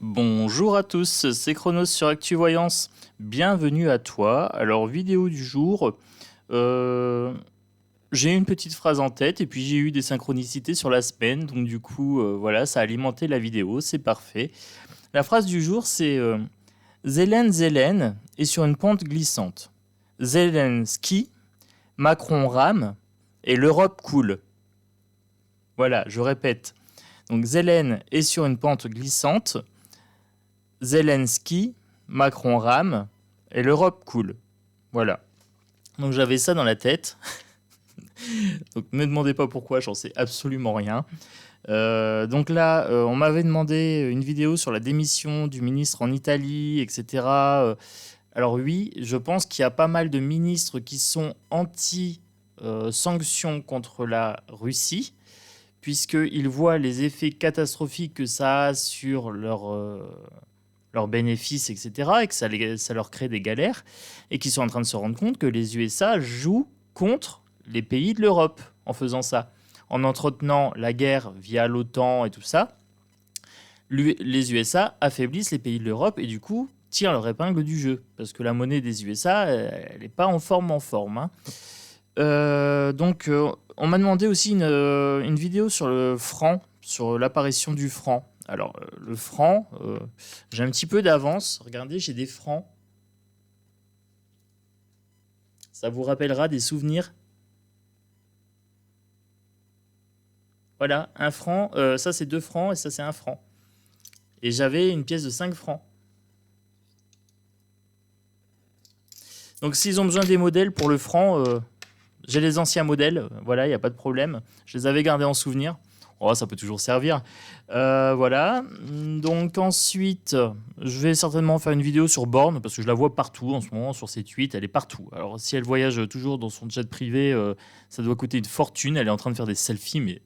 Bonjour à tous, c'est Chronos sur ActuVoyance. Bienvenue à toi. Alors, vidéo du jour. euh, j'ai une petite phrase en tête et puis j'ai eu des synchronicités sur la semaine. Donc, du coup, voilà, ça a alimenté la vidéo. C'est parfait. La phrase du jour, c'est Zelensky est sur une pente glissante. Zelensky, Macron rame et l'Europe coule. Voilà, je répète. Donc, Zelensky est sur une pente glissante. Zelensky, Macron rame et l'Europe coule. Voilà. Donc j'avais ça dans la tête. Donc ne me demandez pas pourquoi, j'en sais absolument rien. Donc là, on m'avait demandé une vidéo sur la démission du ministre en Italie, etc. Alors oui, je pense qu'il y a pas mal de ministres qui sont anti-sanctions contre la Russie, puisqu'ils voient les effets catastrophiques que ça a sur leurs bénéfices, etc., et que ça leur crée des galères, et qu'ils sont en train de se rendre compte que les USA jouent contre les pays de l'Europe en faisant ça, en entretenant la guerre via l'OTAN et tout ça. Les USA affaiblissent les pays de l'Europe et du coup tirent leur épingle du jeu, parce que la monnaie des USA, elle n'est pas en forme hein. On m'a demandé aussi une vidéo sur le franc, sur l'apparition du franc. Alors, le franc, j'ai un petit peu d'avance. Regardez, j'ai des francs. Ça vous rappellera des souvenirs. Voilà, un franc, ça c'est 2 francs et ça c'est 1 franc. Et j'avais une pièce de 5 francs. Donc s'ils ont besoin des modèles pour le franc, j'ai les anciens modèles, voilà, il n'y a pas de problème. Je les avais gardés en souvenir. Oh, ça peut toujours servir. Voilà. Donc ensuite, je vais certainement faire une vidéo sur Borne, parce que je la vois partout en ce moment, sur ses tweets, elle est partout. Alors si elle voyage toujours dans son jet privé, ça doit coûter une fortune. Elle est en train de faire des selfies, mais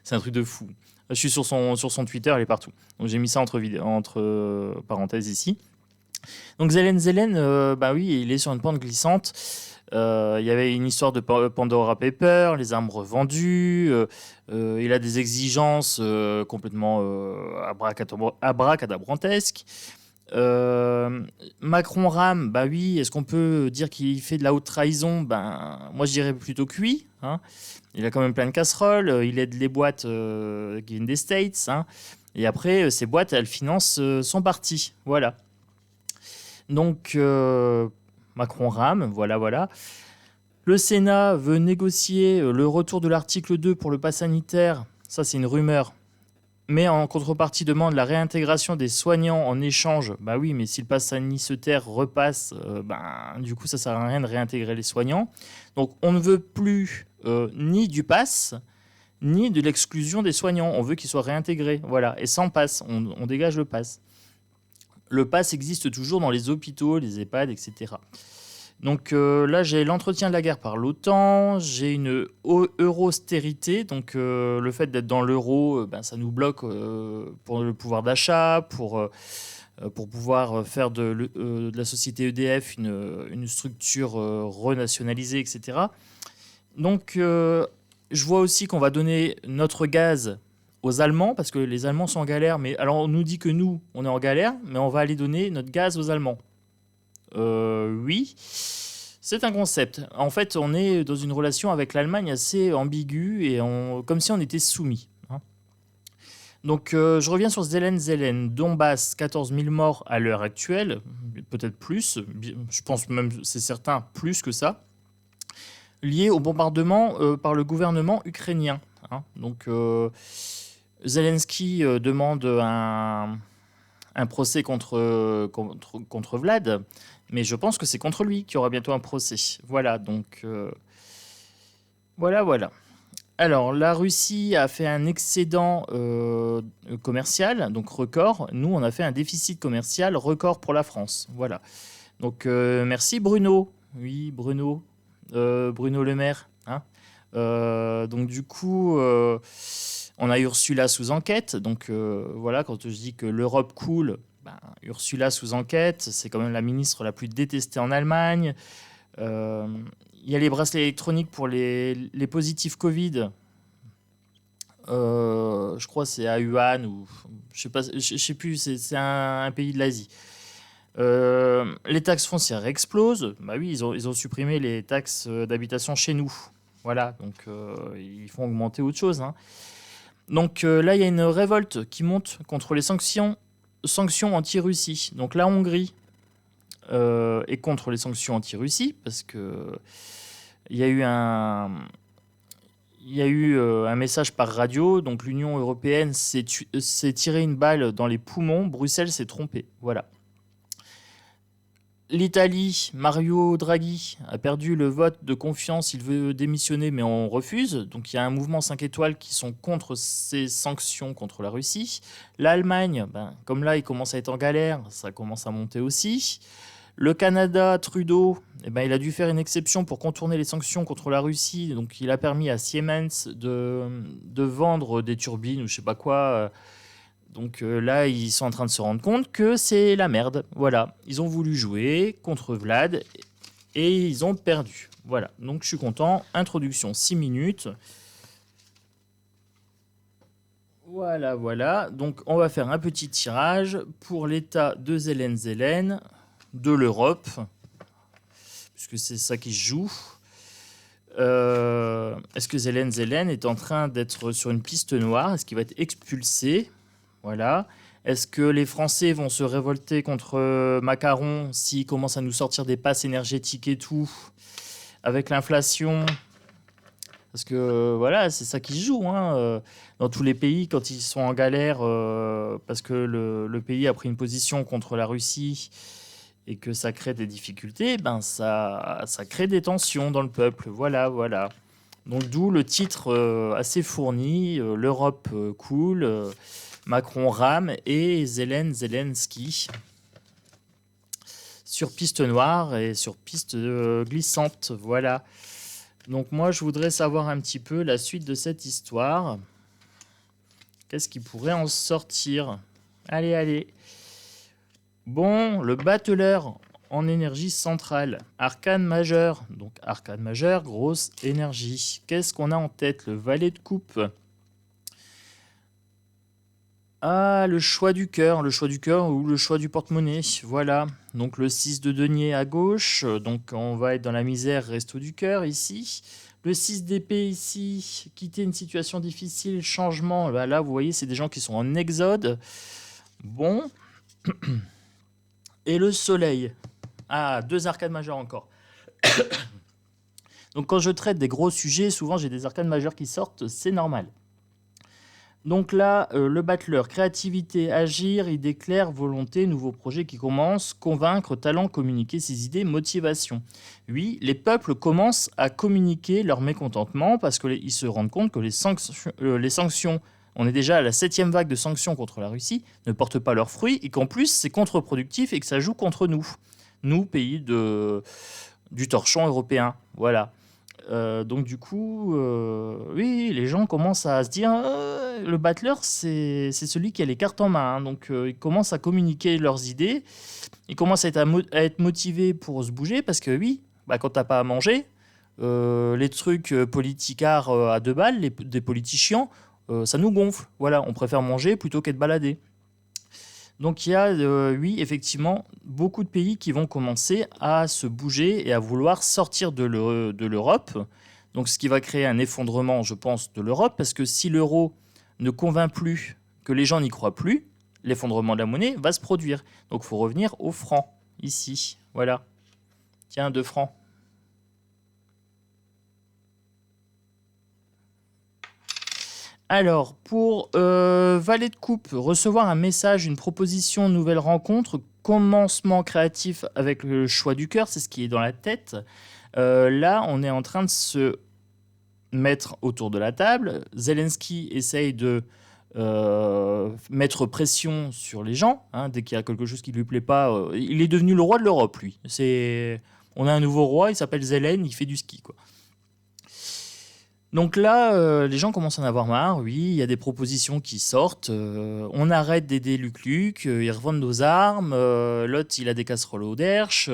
c'est un truc de fou. Je suis sur son Twitter, elle est partout. Donc j'ai mis ça entre parenthèses ici. Donc Zelen, bah oui, il est sur une pente glissante. Il y avait une histoire de Pandora Paper, les armes revendues. Il a des exigences complètement abracadabrantesques. Macron rame, bah oui, est-ce qu'on peut dire qu'il fait de la haute trahison? Ben, moi je dirais plutôt que oui, hein. Il a quand même plein de casseroles, il aide les boîtes qui viennent des States, hein. Et après, ces boîtes, elles financent son parti. Voilà. Donc, Macron rame, voilà. Le Sénat veut négocier le retour de l'article 2 pour le pass sanitaire. Ça, c'est une rumeur. Mais en contrepartie, demande la réintégration des soignants en échange. Bah oui, mais si le pass sanitaire repasse, du coup, ça sert à rien de réintégrer les soignants. Donc, on ne veut plus ni du pass, ni de l'exclusion des soignants. On veut qu'ils soient réintégrés. Voilà. Et sans pass, on dégage le pass. Le pass existe toujours dans les hôpitaux, les EHPAD, etc. Donc là, j'ai l'entretien de la guerre par l'OTAN, j'ai une eurostérité, donc le fait d'être dans l'euro, ça nous bloque pour le pouvoir d'achat, pour pouvoir faire de la société EDF une structure renationalisée, etc. Donc je vois aussi qu'on va donner notre gaz aux Allemands, parce que les Allemands sont en galère, mais alors on nous dit que nous, on est en galère, mais on va aller donner notre gaz aux Allemands. Oui, c'est un concept. En fait, on est dans une relation avec l'Allemagne assez ambiguë et comme si on était soumis, hein. Donc, je reviens sur Zelen. Donbass, 14 000 morts à l'heure actuelle, peut-être plus. Je pense même, c'est certain, plus que ça, lié au bombardement par le gouvernement ukrainien, hein. Donc, Zelensky demande un procès contre Vlad, mais je pense que c'est contre lui qu'il y aura bientôt un procès. Voilà, donc voilà. Alors, la Russie a fait un excédent commercial, donc record. Nous, on a fait un déficit commercial record pour la France. Voilà. Donc, merci Bruno. Oui, Bruno. Bruno Le Maire, hein. Donc, du coup, on a Ursula sous enquête. Donc, voilà, quand je dis que l'Europe coule, Ursula sous enquête, c'est quand même la ministre la plus détestée en Allemagne. Il y a les bracelets électroniques pour les positifs Covid. Je crois que c'est à Wuhan ou je sais pas, je sais plus. C'est un pays de l'Asie. Les taxes foncières explosent. Bah oui, ils ont supprimé les taxes d'habitation chez nous. Voilà, donc ils font augmenter autre chose, hein. Donc là, il y a une révolte qui monte contre les sanctions anti-Russie. Donc la Hongrie est contre les sanctions anti-Russie parce que il y a eu un message par radio. Donc l'Union européenne s'est tiré une balle dans les poumons. Bruxelles s'est trompée. Voilà. L'Italie, Mario Draghi a perdu le vote de confiance, il veut démissionner mais on refuse. Donc il y a un mouvement 5 étoiles qui sont contre ces sanctions contre la Russie. L'Allemagne, comme là il commence à être en galère, ça commence à monter aussi. Le Canada, Trudeau, il a dû faire une exception pour contourner les sanctions contre la Russie. Donc il a permis à Siemens de vendre des turbines ou je sais pas quoi. Donc là, ils sont en train de se rendre compte que c'est la merde. Voilà, ils ont voulu jouer contre Vlad et ils ont perdu. Voilà, donc je suis content. Introduction 6 minutes. Voilà, voilà. Donc on va faire un petit tirage pour l'état de Zelensky de l'Europe, puisque c'est ça qui se joue. Est-ce que Zelensky est en train d'être sur une piste noire? Est-ce qu'il va être expulsé? Voilà. Est-ce que les Français vont se révolter contre Macron s'il commence à nous sortir des passes énergétiques et tout, avec l'inflation? Parce que voilà, c'est ça qui se joue, hein. Dans tous les pays, quand ils sont en galère, parce que le pays a pris une position contre la Russie et que ça crée des difficultés, ça crée des tensions dans le peuple. Voilà, voilà. Donc d'où le titre assez fourni, l'Europe cool. Macron rame et Zelensky sur piste noire et sur piste glissante. Voilà. Donc moi, je voudrais savoir un petit peu la suite de cette histoire. Qu'est-ce qui pourrait en sortir? Allez, allez. Bon, le battleur en énergie centrale. Arcane majeur. Donc arcane majeur, grosse énergie. Qu'est-ce qu'on a en tête? Le valet de coupe. Ah, le choix du cœur ou le choix du porte-monnaie, voilà. Donc le 6 de denier à gauche, donc on va être dans la misère, resto du cœur ici. Le 6 d'épée ici, quitter une situation difficile, changement, là vous voyez c'est des gens qui sont en exode. Bon. Et le soleil. Ah, 2 arcades majeures encore. Donc quand je traite des gros sujets, souvent j'ai des arcades majeures qui sortent, c'est normal. Donc là, le battleur, créativité, agir, idée claire, volonté, nouveau projet qui commence, convaincre, talent, communiquer ses idées, motivation. Oui, les peuples commencent à communiquer leur mécontentement parce qu'ils se rendent compte que les sanctions, on est déjà à la 7e vague de sanctions contre la Russie, ne portent pas leurs fruits et qu'en plus c'est contre-productif et que ça joue contre nous pays du torchon européen. Voilà. Donc du coup, oui, les gens commencent à se dire le battleur, c'est celui qui a les cartes en main, hein. Donc ils commencent à communiquer leurs idées, ils commencent à être motivés pour se bouger, parce que oui, quand t'as pas à manger, les trucs politicards à 2 balles, des politiciens, ça nous gonfle. Voilà, on préfère manger plutôt qu'être baladé. Donc il y a, oui, effectivement, beaucoup de pays qui vont commencer à se bouger et à vouloir sortir de l'Europe. Donc ce qui va créer un effondrement, je pense, de l'Europe, parce que si l'euro ne convainc plus, que les gens n'y croient plus, l'effondrement de la monnaie va se produire. Donc il faut revenir au franc, ici. Voilà. Tiens, 2 francs. Alors, pour valet de coupe, recevoir un message, une proposition, une nouvelle rencontre, commencement créatif avec le choix du cœur, c'est ce qui est dans la tête. Là, on est en train de se mettre autour de la table. Zelensky essaye de mettre pression sur les gens, hein, dès qu'il y a quelque chose qui ne lui plaît pas. Il est devenu le roi de l'Europe, lui. On a un nouveau roi, il s'appelle Zelen, il fait du ski, quoi. Donc là, les gens commencent à en avoir marre. Oui, il y a des propositions qui sortent. On arrête d'aider Luc Luc. Ils revendent nos armes. L'autre, il a des casseroles au derche.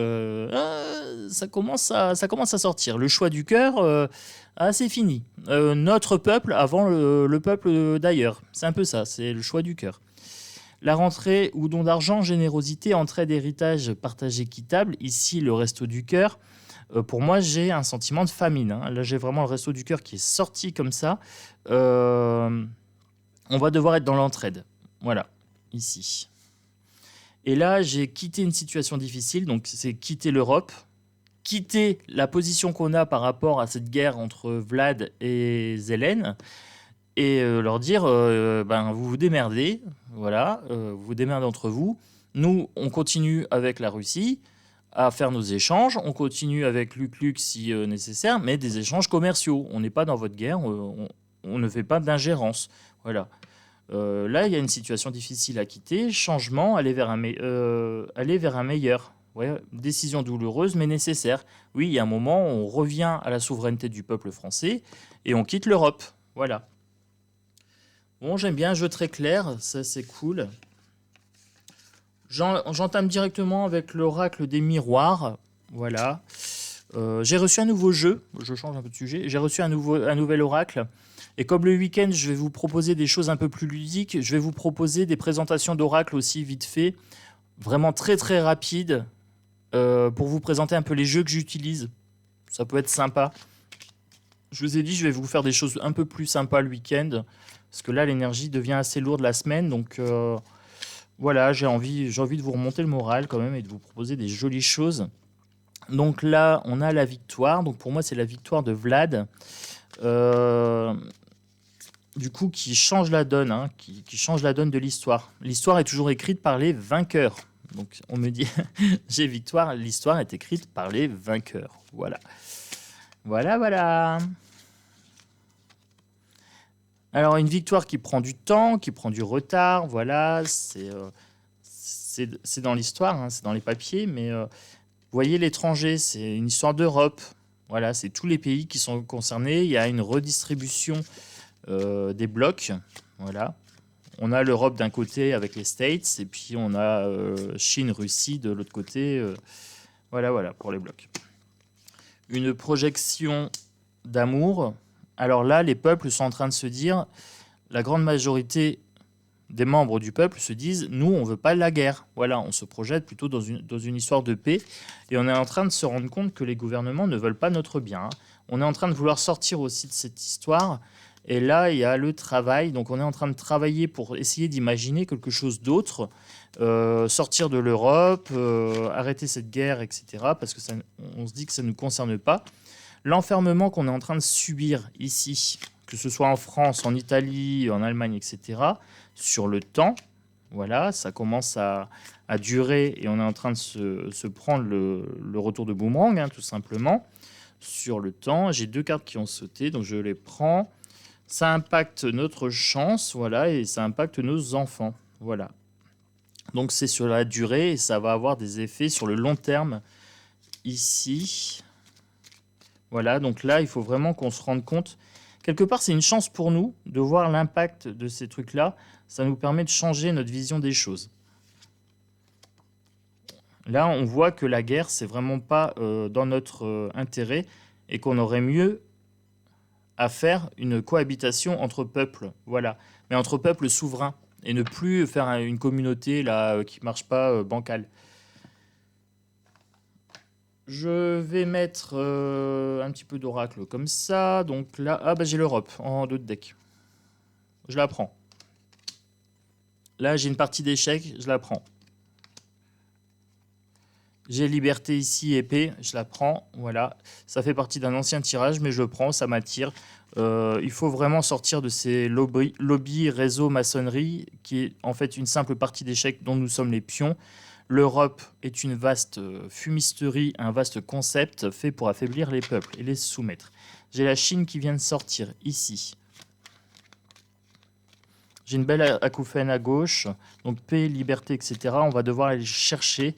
Ça commence à sortir. Le choix du cœur, c'est fini. Notre peuple avant le peuple d'ailleurs. C'est un peu ça. C'est le choix du cœur. La rentrée ou don d'argent, générosité, entraide, héritage, partage équitable. Ici, le resto du cœur. Pour moi, j'ai un sentiment de famine, hein. Là, j'ai vraiment le resto du cœur qui est sorti comme ça. Euh, on va devoir être dans l'entraide. Voilà, ici. Et là, j'ai quitté une situation difficile, donc c'est quitter l'Europe, quitter la position qu'on a par rapport à cette guerre entre Vlad et Zelensky, et leur dire, vous vous démerdez, voilà, vous vous démerdez entre vous. Nous, on continue avec la Russie à faire nos échanges. On continue avec Luc Luc si nécessaire, mais des échanges commerciaux. On n'est pas dans votre guerre, on ne fait pas d'ingérence. Voilà. Là, il y a une situation difficile à quitter. Changement, aller vers un meilleur. Ouais, décision douloureuse, mais nécessaire. Oui, il y a un moment, on revient à la souveraineté du peuple français et on quitte l'Europe. Voilà. Bon, j'aime bien un jeu très clair, ça c'est cool. J'entame directement avec l'oracle des miroirs. Voilà. J'ai reçu un nouveau jeu. Je change un peu de sujet. J'ai reçu un nouvel oracle. Et comme le week-end, je vais vous proposer des choses un peu plus ludiques. Je vais vous proposer des présentations d'oracles aussi vite fait. Vraiment très très rapides. Pour vous présenter un peu les jeux que j'utilise. Ça peut être sympa. Je vous ai dit, je vais vous faire des choses un peu plus sympas le week-end. Parce que là, l'énergie devient assez lourde la semaine. Donc... voilà, j'ai envie de vous remonter le moral quand même et de vous proposer des jolies choses. Donc là, on a la victoire. Donc pour moi, c'est la victoire de Vlad. Du coup, qui change la donne, hein, qui change la donne de l'histoire. L'histoire est toujours écrite par les vainqueurs. Donc on me dit, j'ai victoire. L'histoire est écrite par les vainqueurs. Voilà. Voilà, voilà. Alors, une victoire qui prend du temps, qui prend du retard, voilà, c'est dans l'histoire, hein, c'est dans les papiers, mais vous voyez, l'étranger, c'est une histoire d'Europe. Voilà, c'est tous les pays qui sont concernés. Il y a une redistribution des blocs. Voilà. On a l'Europe d'un côté avec les States, et puis on a Chine, Russie de l'autre côté. Voilà, pour les blocs. Une projection d'amour. Alors là, les peuples sont en train de se dire, la grande majorité des membres du peuple se disent, nous, on ne veut pas la guerre. Voilà, on se projette plutôt dans une histoire de paix. Et on est en train de se rendre compte que les gouvernements ne veulent pas notre bien, hein. On est en train de vouloir sortir aussi de cette histoire. Et là, il y a le travail. Donc on est en train de travailler pour essayer d'imaginer quelque chose d'autre, sortir de l'Europe, arrêter cette guerre, etc. Parce que on se dit que ça ne nous concerne pas. L'enfermement qu'on est en train de subir ici, que ce soit en France, en Italie, en Allemagne, etc., sur le temps, voilà, ça commence à durer et on est en train de se prendre le retour de boomerang, hein, tout simplement. Sur le temps, j'ai 2 cartes qui ont sauté, donc je les prends. Ça impacte notre chance, voilà, et ça impacte nos enfants, voilà. Donc c'est sur la durée et ça va avoir des effets sur le long terme ici. Voilà, donc là, il faut vraiment qu'on se rende compte. Quelque part, c'est une chance pour nous de voir l'impact de ces trucs-là. Ça nous permet de changer notre vision des choses. Là, on voit que la guerre, c'est vraiment pas dans notre intérêt et qu'on aurait mieux à faire une cohabitation entre peuples. Voilà, mais entre peuples souverains et ne plus faire une communauté là qui marche pas bancale. Je vais mettre un petit peu d'oracle comme ça. Donc là, j'ai l'Europe en 2 decks. Je la prends. Là, j'ai une partie d'échecs, je la prends. J'ai liberté ici, épée, je la prends. Voilà, ça fait partie d'un ancien tirage, mais je le prends, ça m'attire. Il faut vraiment sortir de ces lobbies, réseaux, maçonnerie, qui est en fait une simple partie d'échecs dont nous sommes les pions. L'Europe est une vaste fumisterie, un vaste concept fait pour affaiblir les peuples et les soumettre. J'ai la Chine qui vient de sortir ici. J'ai une belle acouphène à gauche, donc paix, liberté, etc. On va devoir aller chercher.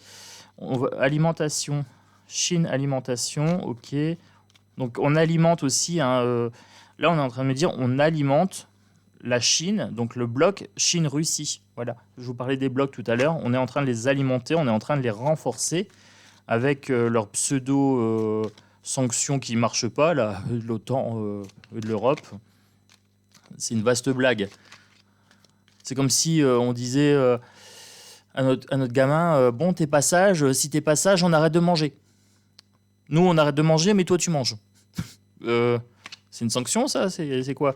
Alimentation, Chine, alimentation, ok. Donc on alimente aussi, hein, Là, on est en train de me dire on alimente la Chine, donc le bloc Chine-Russie. Voilà, je vous parlais des blocs tout à l'heure. On est en train de les alimenter, on est en train de les renforcer avec leurs pseudo-sanctions qui ne marchent pas, là, de l'OTAN et de l'Europe. C'est une vaste blague. C'est comme si on disait à notre gamin bon, t'es pas sage, si t'es pas sage, on arrête de manger. Nous, on arrête de manger, mais toi, tu manges. C'est une sanction, ça? C'est quoi?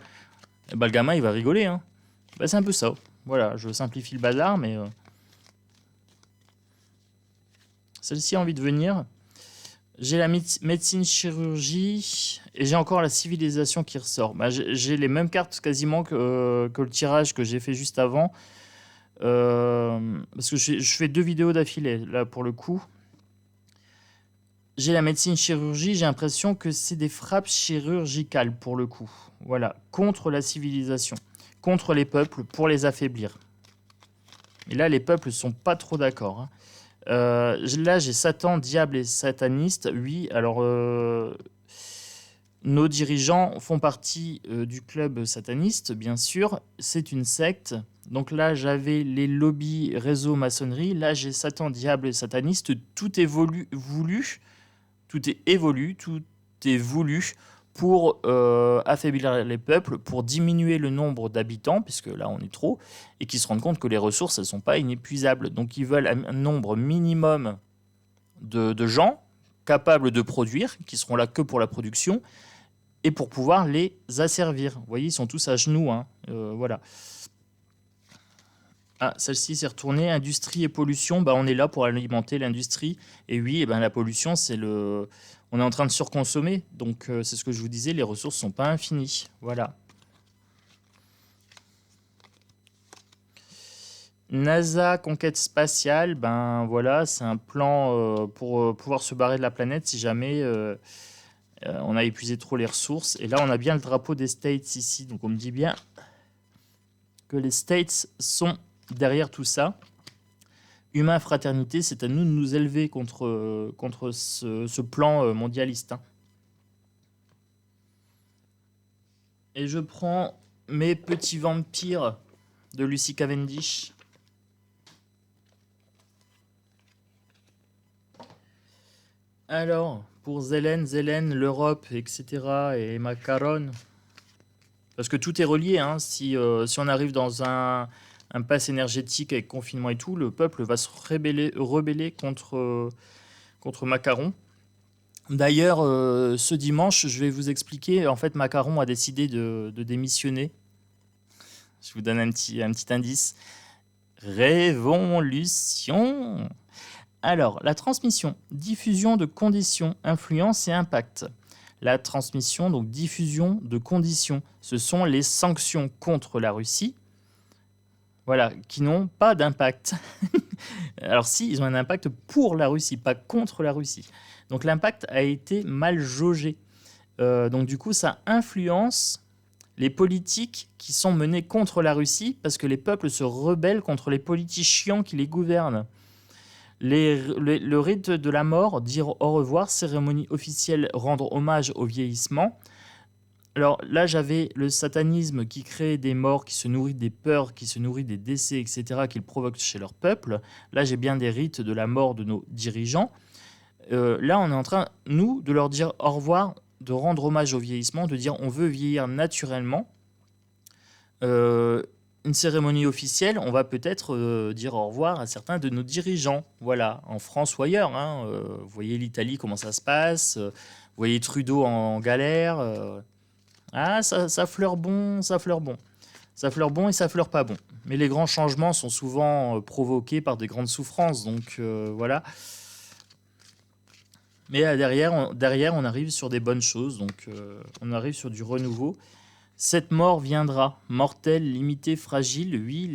Eh ben, le gamin, il va rigoler. Hein. Ben, c'est un peu ça. Voilà, je simplifie le bazar, mais... Celle-ci a envie de venir. J'ai la médecine chirurgie et j'ai encore la civilisation qui ressort. Bah, j'ai les mêmes cartes quasiment que le tirage que j'ai fait juste avant. Parce que je fais 2 vidéos d'affilée, là, pour le coup. J'ai la médecine chirurgie, j'ai l'impression que c'est des frappes chirurgicales, pour le coup. Voilà, contre la civilisation, contre les peuples, pour les affaiblir. Et là, les peuples ne sont pas trop d'accord. Hein. Là, j'ai Satan, diable et sataniste. Oui, alors... nos dirigeants font partie du club sataniste, bien sûr. C'est une secte. Donc là, j'avais les lobbies réseau maçonnerie. Là, j'ai Satan, diable et sataniste. Tout est voulu, tout est évolué, tout est voulu pour affaiblir les peuples, pour diminuer le nombre d'habitants, puisque là, on est trop, et qu'ils se rendent compte que les ressources, elles ne sont pas inépuisables. Donc, ils veulent un nombre minimum de gens capables de produire, qui seront là que pour la production, et pour pouvoir les asservir. Vous voyez, ils sont tous à genoux. Hein. Voilà. Ah, celle-ci s'est retournée. Industrie et pollution, bah, on est là pour alimenter l'industrie. Et oui, eh ben, la pollution, c'est le... On est en train de surconsommer. Donc, c'est ce que je vous disais, les ressources ne sont pas infinies. Voilà. NASA, conquête spatiale, ben voilà, c'est un plan pour pouvoir se barrer de la planète si jamais... on a épuisé trop les ressources. Et là, on a bien le drapeau des States ici. Donc, on me dit bien que les States sont derrière tout ça. Humain, fraternité, c'est à nous de nous élever contre ce plan mondialiste. Hein. Et je prends mes petits vampires de Lucy Cavendish. Alors... pour Zélène, l'Europe, etc. et Macaron. Parce que tout est relié. Hein. Si on arrive dans un pass énergétique avec confinement et tout, le peuple va se rebeller contre Macaron. D'ailleurs, ce dimanche, je vais vous expliquer. En fait, Macaron a décidé de démissionner. Je vous donne un petit indice. Révolution. Alors, la transmission, diffusion de conditions, influence et impact. La transmission, donc diffusion de conditions, ce sont les sanctions contre la Russie, voilà, qui n'ont pas d'impact. Alors si, ils ont un impact pour la Russie, pas contre la Russie. Donc l'impact a été mal jaugé. Donc du coup, ça influence les politiques qui sont menées contre la Russie parce que les peuples se rebellent contre les politiciens qui les gouvernent. Le rite de la mort, dire au revoir, cérémonie officielle, rendre hommage au vieillissement. Alors là, j'avais le satanisme qui crée des morts, qui se nourrit des peurs, qui se nourrit des décès, etc., qu'ils provoquent chez leur peuple. Là, j'ai bien des rites de la mort de nos dirigeants. Là, on est en train, nous, de leur dire au revoir, de rendre hommage au vieillissement, de dire on veut vieillir naturellement. Une cérémonie officielle, on va peut-être dire au revoir à certains de nos dirigeants, voilà, en France ou ailleurs. Hein. Vous voyez l'Italie, comment ça se passe. Vous voyez Trudeau en galère. Ah, ça fleure bon, ça fleure bon. Ça fleure bon et ça fleure pas bon. Mais les grands changements sont souvent provoqués par des grandes souffrances, donc voilà. Mais derrière, on arrive sur des bonnes choses, donc on arrive sur du renouveau. Cette mort viendra, mortelle, limitée, fragile. Oui,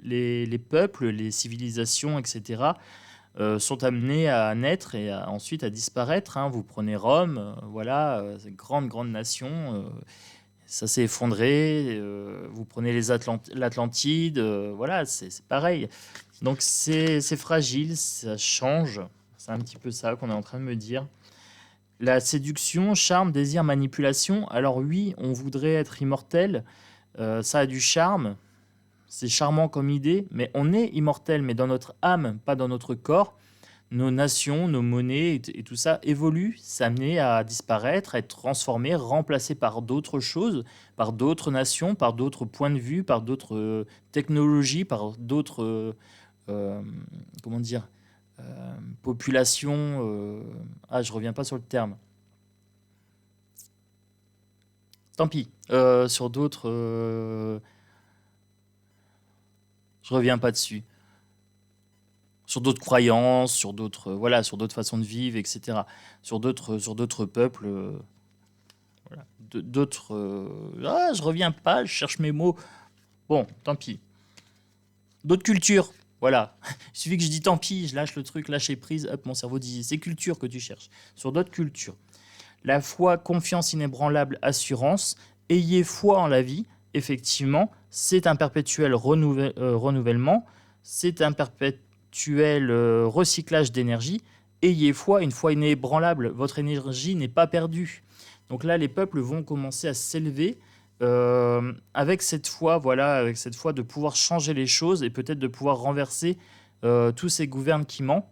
les peuples, les civilisations, etc., sont amenés à naître et ensuite à disparaître. Hein. Vous prenez Rome, voilà, grande nation, ça s'est effondré. Vous prenez l'Atlantide, voilà, c'est pareil. Donc c'est fragile, ça change. C'est un petit peu ça qu'on est en train de me dire. La séduction, charme, désir, manipulation. Alors oui, on voudrait être immortel. Ça a du charme. C'est charmant comme idée, mais on est immortel, mais dans notre âme, pas dans notre corps. Nos nations, nos monnaies et tout ça évoluent, s'amener à disparaître, à être transformées, remplacées par d'autres choses, par d'autres nations, par d'autres points de vue, par d'autres technologies, par d'autres euh, comment dire populations. Je reviens pas sur le terme. Tant pis. Sur d'autres, je reviens pas dessus. Sur d'autres croyances, sur d'autres voilà, sur d'autres façons de vivre, etc. Sur d'autres peuples, voilà. D'autres. Je reviens pas, je cherche mes mots. Bon, tant pis. D'autres cultures. Voilà. Il suffit que je dis tant pis, je lâche le truc, lâcher prise, hop, mon cerveau dit c'est culture que tu cherches. Sur d'autres cultures. La foi, confiance inébranlable, assurance. Ayez foi en la vie. Effectivement, c'est un perpétuel renouvellement. C'est un perpétuel recyclage d'énergie. Ayez foi, une foi inébranlable. Votre énergie n'est pas perdue. Donc là, les peuples vont commencer à s'élever avec cette foi, voilà, avec cette foi de pouvoir changer les choses et peut-être de pouvoir renverser tous ces gouvernements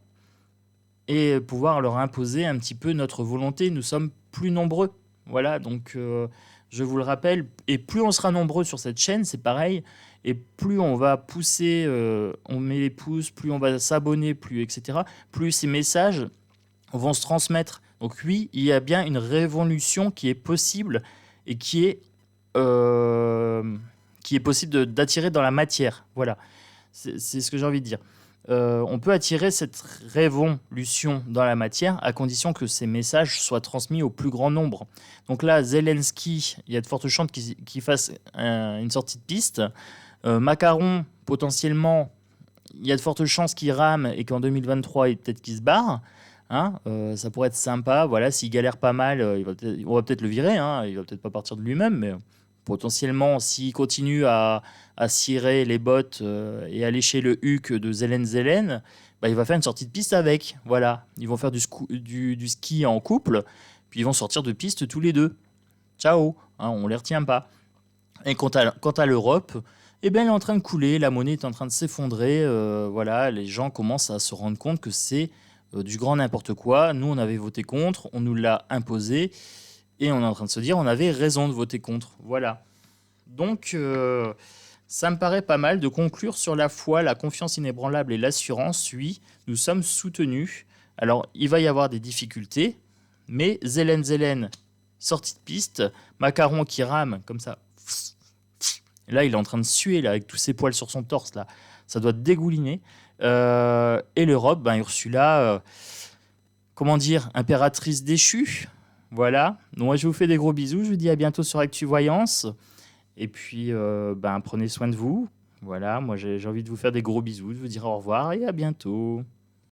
et pouvoir leur imposer un petit peu notre volonté. Nous sommes plus nombreux. Voilà, donc je vous le rappelle, et plus on sera nombreux sur cette chaîne, c'est pareil, et plus on va pousser, on met les pouces, plus on va s'abonner, plus etc., plus ces messages vont se transmettre. Donc oui, il y a bien une révolution qui est possible et qui est possible d'attirer dans la matière. Voilà, c'est ce que j'ai envie de dire. On peut attirer cette révolution dans la matière à condition que ces messages soient transmis au plus grand nombre. Donc là, Zelensky, il y a de fortes chances qu'il fasse une sortie de piste. Macron, potentiellement, il y a de fortes chances qu'il rame et qu'en 2023, peut-être qu'il se barre. Hein, ça pourrait être sympa. Voilà, s'il galère pas mal, on va peut-être le virer. Hein, il va peut-être pas partir de lui-même, mais potentiellement, s'il continue à cirer les bottes et à lécher le huc de Zelen, bah, il va faire une sortie de piste avec. Voilà, ils vont faire du ski en couple, puis ils vont sortir de piste tous les deux. Ciao, hein, on les retient pas. Et quant à l'Europe, eh ben, elle est en train de couler, la monnaie est en train de s'effondrer. Voilà, les gens commencent à se rendre compte que c'est du grand n'importe quoi. Nous, on avait voté contre, on nous l'a imposé. Et on est en train de se dire, on avait raison de voter contre. Voilà. Donc, ça me paraît pas mal de conclure sur la foi, la confiance inébranlable et l'assurance. Oui, nous sommes soutenus. Alors, il va y avoir des difficultés, mais Zelen, sortie de piste, Macaron qui rame comme ça. Et là, il est en train de suer là, avec tous ses poils sur son torse. Là. Ça doit dégouliner. Et l'Europe, ben, Ursula, comment dire, impératrice déchue. Voilà. Donc, moi, je vous fais des gros bisous. Je vous dis à bientôt sur Actu Voyance. Et puis, prenez soin de vous. Voilà. Moi, j'ai envie de vous faire des gros bisous, de vous dire au revoir et à bientôt.